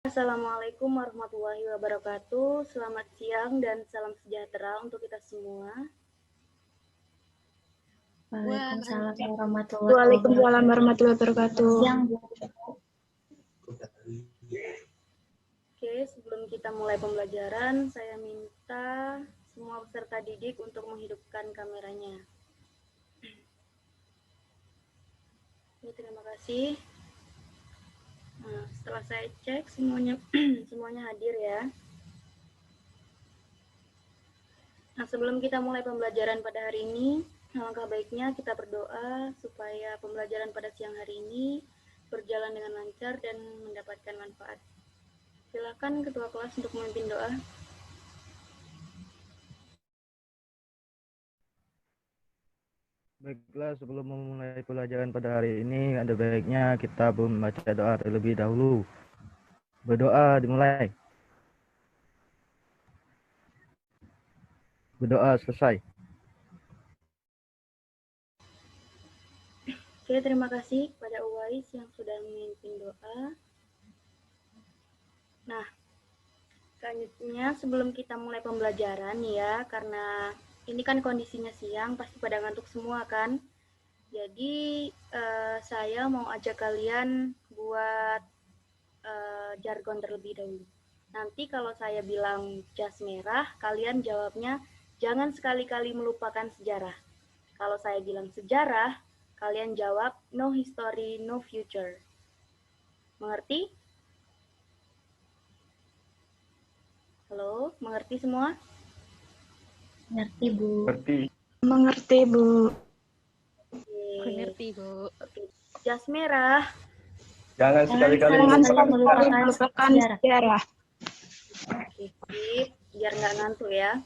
Assalamualaikum warahmatullahi wabarakatuh. Selamat siang dan salam sejahtera untuk kita semua. Waalaikumsalam warahmatullahi Waalaikumsalam warahmatullahi wabarakatuh. Siang, Bu. Oke, sebelum kita mulai pembelajaran, saya minta semua peserta didik untuk menghidupkan kameranya. Oke, terima kasih. Nah, setelah saya cek semuanya hadir ya. Nah, sebelum kita mulai pembelajaran pada hari ini, alangkah baiknya kita berdoa supaya pembelajaran pada siang hari ini berjalan dengan lancar dan mendapatkan manfaat. Silakan Ketua Kelas untuk memimpin doa. Baiklah, sebelum memulai pelajaran pada hari ini, ada baiknya kita membaca doa terlebih dahulu. Berdoa dimulai. Berdoa selesai. Oke, terima kasih kepada Uwais yang sudah memimpin doa. Nah, selanjutnya sebelum kita mulai pembelajaran ya, karena ini kan kondisinya siang, pasti pada ngantuk semua kan. Jadi saya mau ajak kalian buat jargon terlebih dahulu. Nanti kalau saya bilang jas merah, kalian jawabnya jangan sekali-kali melupakan sejarah. Kalau saya bilang sejarah, kalian jawab no history, no future. Mengerti? Halo, mengerti semua? Mengerti, Bu. Mengerti, Bu. Mengerti, Bu. Oke. Jas merah. Jangan sekali-kali melupakan sejarah. Oke, sip. Biar nggak ngantuk ya.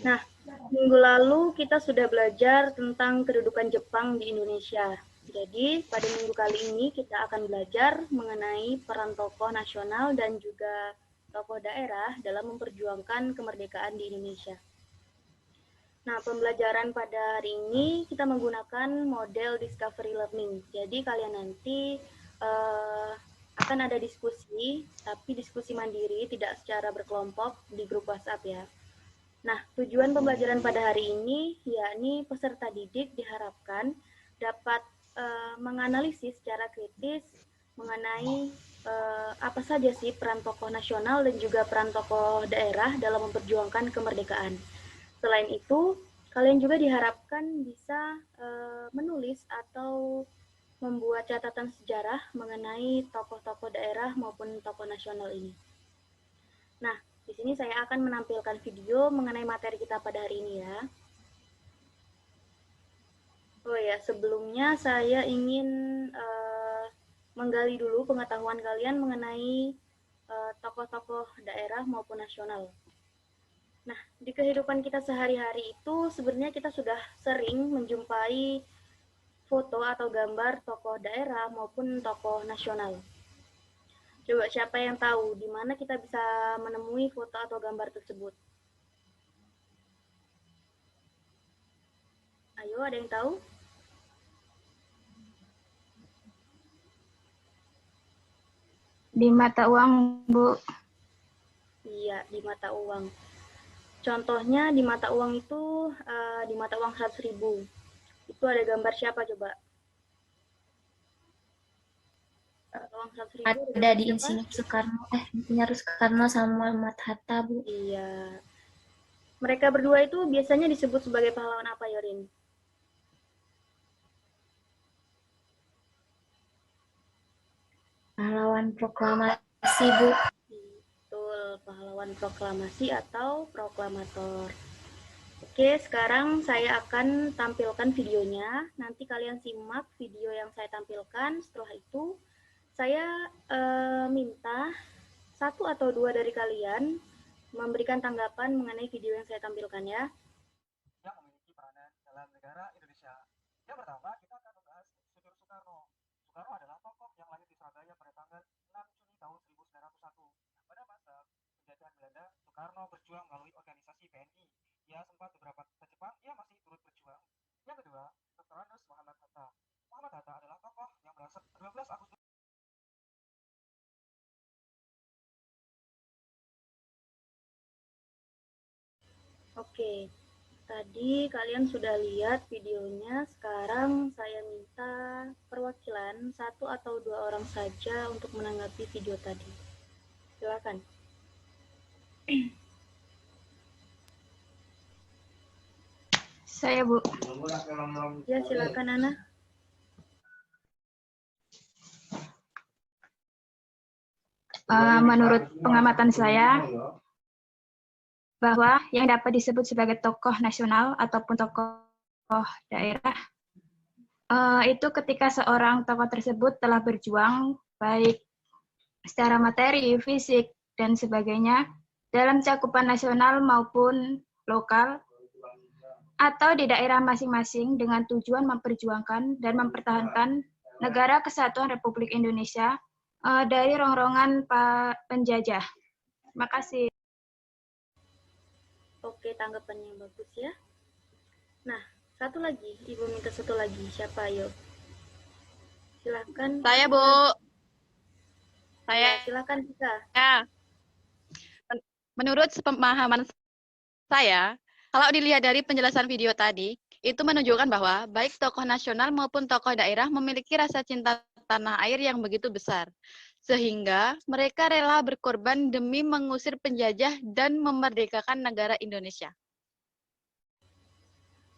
Nah, minggu lalu kita sudah belajar tentang kedudukan Jepang di Indonesia. Jadi, pada minggu kali ini kita akan belajar mengenai peran tokoh nasional dan juga tokoh daerah dalam memperjuangkan kemerdekaan di Indonesia. Nah, pembelajaran pada hari ini kita menggunakan model discovery learning. Jadi, kalian nanti akan ada diskusi, tapi diskusi mandiri, tidak secara berkelompok di grup WhatsApp ya. Nah, tujuan pembelajaran pada hari ini yakni peserta didik diharapkan dapat menganalisis secara kritis mengenai apa saja sih peran tokoh nasional dan juga peran tokoh daerah dalam memperjuangkan kemerdekaan. Selain itu, kalian juga diharapkan bisa menulis atau membuat catatan sejarah mengenai tokoh-tokoh daerah maupun tokoh nasional ini. Nah, di sini saya akan menampilkan video mengenai materi kita pada hari ini ya. Oh ya, sebelumnya saya ingin menggali dulu pengetahuan kalian mengenai tokoh-tokoh daerah maupun nasional. Nah, di kehidupan kita sehari-hari itu sebenarnya kita sudah sering menjumpai foto atau gambar tokoh daerah maupun tokoh nasional. Coba siapa yang tahu di mana kita bisa menemui foto atau gambar tersebut? Ayo, ada yang tahu? Di mata uang, Bu. Iya, di mata uang. Contohnya di mata uang itu, di mata uang 100.000. Itu ada gambar siapa coba? Uang 100.000 ada di Insinyur Soekarno, Insinyur Soekarno sama Muhammad Hatta, Bu. Iya. Mereka berdua itu biasanya disebut sebagai pahlawan apa, Yorin? Pahlawan proklamasi, Bu. Betul, pahlawan proklamasi atau proklamator. Oke, sekarang saya akan tampilkan videonya. Nanti kalian simak video yang saya tampilkan. Setelah itu, saya minta satu atau dua dari kalian memberikan tanggapan mengenai video yang saya tampilkan ya. Yang memiliki peranan dalam negara Indonesia. Yang pertama, kita akan membahas Insinyur Soekarno. Soekarno adalah tokoh yang lahir di Surabaya pada tanggal 6 Juni tahun 1901. Pada masa penjajahan Belanda, Soekarno berjuang melalui organisasi PNI. Ia sempat beberapa ke Jepang, ia masih turut berjuang. Yang kedua, Dr. Andes Muhammad Hatta. Muhammad Hatta adalah tokoh yang berasal 12 Agustus Oke, tadi kalian sudah lihat videonya. Sekarang saya minta perwakilan 1 atau 2 orang saja untuk menanggapi video tadi. Silakan. Saya, Bu. Ya, silakan Ana. Menurut pengamatan saya, bahwa yang dapat disebut sebagai tokoh nasional ataupun tokoh daerah, itu ketika seorang tokoh tersebut telah berjuang, baik secara materi, fisik, dan sebagainya, dalam cakupan nasional maupun lokal, atau di daerah masing-masing dengan tujuan memperjuangkan dan mempertahankan negara kesatuan Republik Indonesia dari rongrongan penjajah. Terima kasih. Oke, tanggapannya bagus ya. Nah, satu lagi, Ibu minta satu lagi. Siapa, ayo? Silakan. Saya, Bu. Ya, silakan kita. Ya. Menurut pemahaman saya, kalau dilihat dari penjelasan video tadi, itu menunjukkan bahwa baik tokoh nasional maupun tokoh daerah memiliki rasa cinta tanah air yang begitu besar, sehingga mereka rela berkorban demi mengusir penjajah dan memerdekakan negara Indonesia.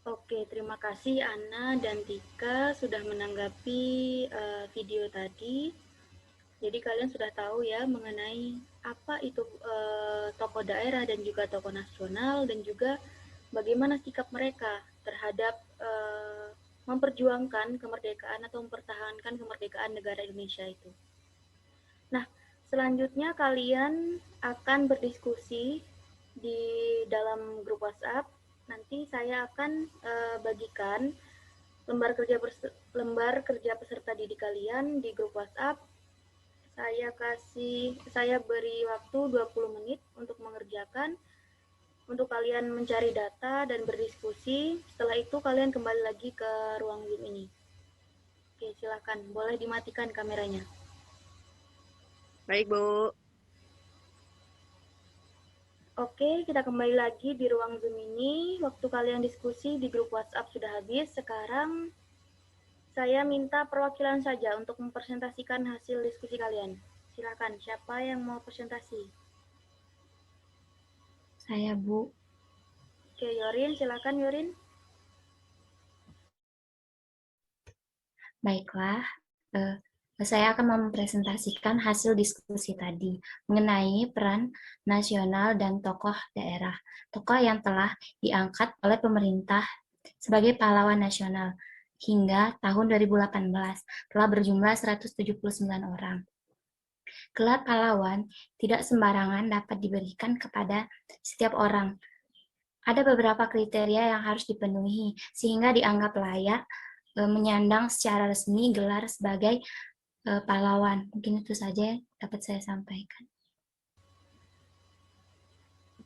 Oke, terima kasih Ana dan Tika sudah menanggapi video tadi. Jadi kalian sudah tahu ya mengenai apa itu tokoh daerah dan juga tokoh nasional, dan juga bagaimana sikap mereka terhadap memperjuangkan kemerdekaan atau mempertahankan kemerdekaan negara Indonesia itu. Nah, selanjutnya kalian akan berdiskusi di dalam grup WhatsApp. Nanti saya akan bagikan lembar kerja peserta didik kalian di grup WhatsApp. Saya beri waktu 20 menit untuk mengerjakan, untuk kalian mencari data dan berdiskusi. Setelah itu kalian kembali lagi ke ruang Zoom ini. Oke, silakan. Boleh dimatikan kameranya. Baik, Bu. Oke, kita kembali lagi di ruang Zoom ini. Waktu kalian diskusi di grup WhatsApp sudah habis. Sekarang saya minta perwakilan saja untuk mempresentasikan hasil diskusi kalian. Silakan, siapa yang mau presentasi? Saya, Bu. Oke, Yorin, silakan Yorin. Baiklah, saya akan mempresentasikan hasil diskusi tadi mengenai peran nasional dan tokoh daerah. Tokoh yang telah diangkat oleh pemerintah sebagai pahlawan nasional hingga tahun 2018 telah berjumlah 179 orang. Gelar pahlawan tidak sembarangan dapat diberikan kepada setiap orang. Ada beberapa kriteria yang harus dipenuhi sehingga dianggap layak menyandang secara resmi gelar sebagai pahlawan. Mungkin itu saja dapat saya sampaikan.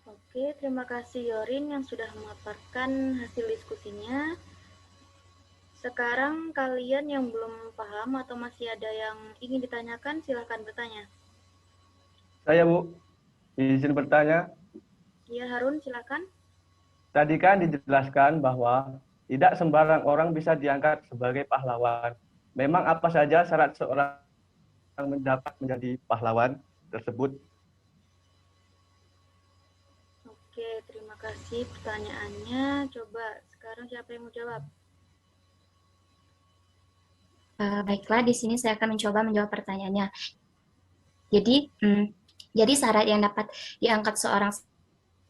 Oke, terima kasih Yorin yang sudah memaparkan hasil diskusinya. Sekarang kalian yang belum paham atau masih ada yang ingin ditanyakan, silahkan bertanya. Saya, Bu, izin bertanya. Iya, Harun, silakan. Tadi kan dijelaskan bahwa tidak sembarang orang bisa diangkat sebagai pahlawan. Memang apa saja syarat seorang yang mendapat menjadi pahlawan tersebut? Oke, terima kasih pertanyaannya. Coba sekarang siapa yang mau jawab? Baiklah, di sini saya akan mencoba menjawab pertanyaannya. Jadi syarat yang dapat diangkat seorang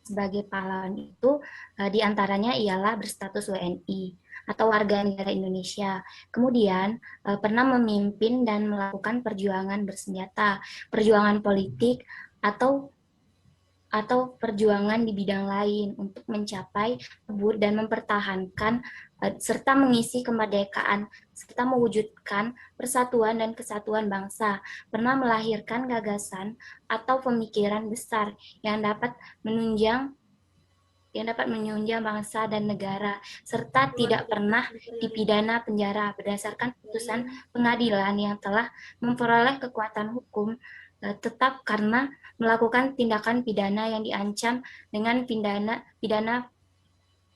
sebagai pahlawan itu diantaranya ialah berstatus WNI atau warga negara Indonesia, kemudian pernah memimpin dan melakukan perjuangan bersenjata, perjuangan politik, atau perjuangan di bidang lain untuk mencapai dan mempertahankan serta mengisi kemerdekaan serta mewujudkan persatuan dan kesatuan bangsa, pernah melahirkan gagasan atau pemikiran besar yang dapat menunjang bangsa dan negara, serta tidak pernah dipidana penjara berdasarkan putusan pengadilan yang telah memperoleh kekuatan hukum tetap karena melakukan tindakan pidana yang diancam dengan pidana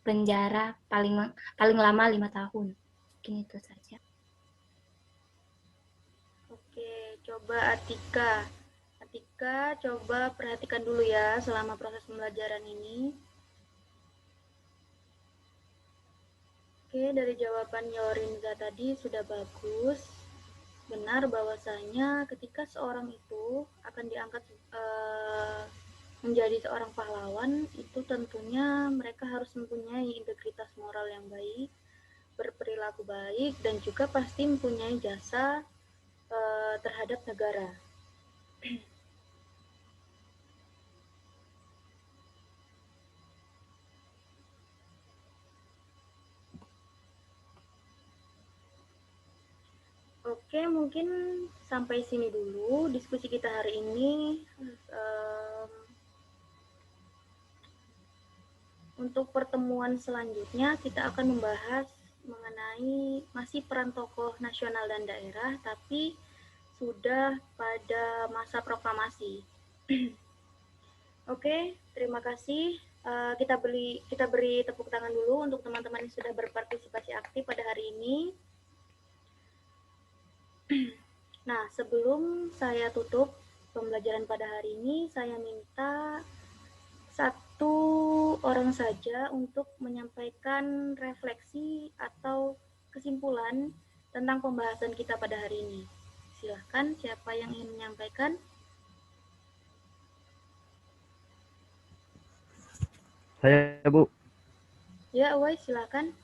penjara paling lama 5 tahun. Mungkin itu saja. Oke, coba Atika. Atika, coba perhatikan dulu ya selama proses pembelajaran ini. Oke, dari jawaban Yorinza tadi sudah bagus. Benar bahwasanya ketika seorang itu akan diangkat menjadi seorang pahlawan, itu tentunya mereka harus mempunyai integritas moral yang baik, berperilaku baik, dan juga pasti mempunyai jasa terhadap negara. Oke, mungkin sampai sini dulu diskusi kita hari ini. Untuk pertemuan selanjutnya kita akan membahas mengenai masih peran tokoh nasional dan daerah, tapi sudah pada masa proklamasi. Oke, terima kasih. Kita beri tepuk tangan dulu untuk teman-teman yang sudah berpartisipasi aktif pada hari ini. Nah, sebelum saya tutup pembelajaran pada hari ini, saya minta satu orang saja untuk menyampaikan refleksi atau kesimpulan tentang pembahasan kita pada hari ini. Silahkan, siapa yang ingin menyampaikan? Saya, Bu. Ya, Uwais, silakan.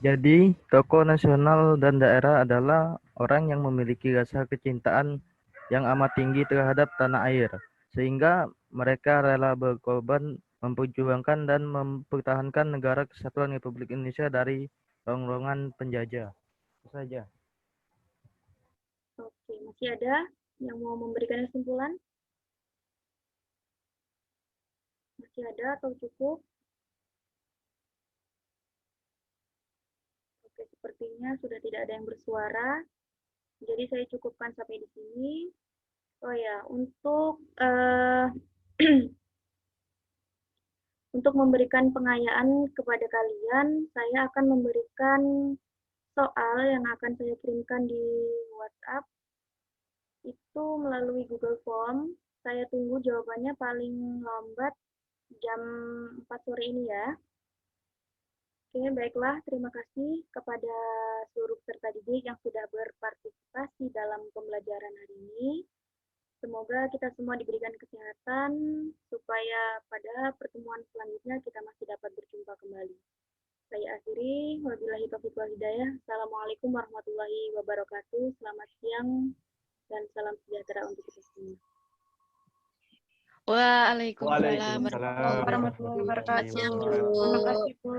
Jadi, tokoh nasional dan daerah adalah orang yang memiliki rasa kecintaan yang amat tinggi terhadap tanah air, sehingga mereka rela berkorban, memperjuangkan dan mempertahankan negara kesatuan Republik Indonesia dari rongrongan penjajah. Itu saja. Oke, masih ada yang mau memberikan kesimpulan? Masih ada atau cukup? Oke, sepertinya sudah tidak ada yang bersuara. Jadi saya cukupkan sampai di sini. Oh ya, untuk untuk memberikan pengayaan kepada kalian, saya akan memberikan soal yang akan saya kirimkan di WhatsApp itu melalui Google Form. Saya tunggu jawabannya paling lambat jam 4 sore ini ya. Oke, baiklah. Terima kasih kepada seluruh peserta didik yang sudah berpartisipasi dalam pembelajaran hari ini. Semoga kita semua diberikan kesehatan supaya pada pertemuan selanjutnya kita masih dapat berjumpa kembali. Saya akhiri. Wabillahi taufiq wal hidayah. Assalamualaikum warahmatullahi wabarakatuh. Selamat siang dan salam sejahtera untuk kita semua. Waalaikumsalam Waalaikumsalam warahmatullahi wabarakatuh. Terima kasih, Bu.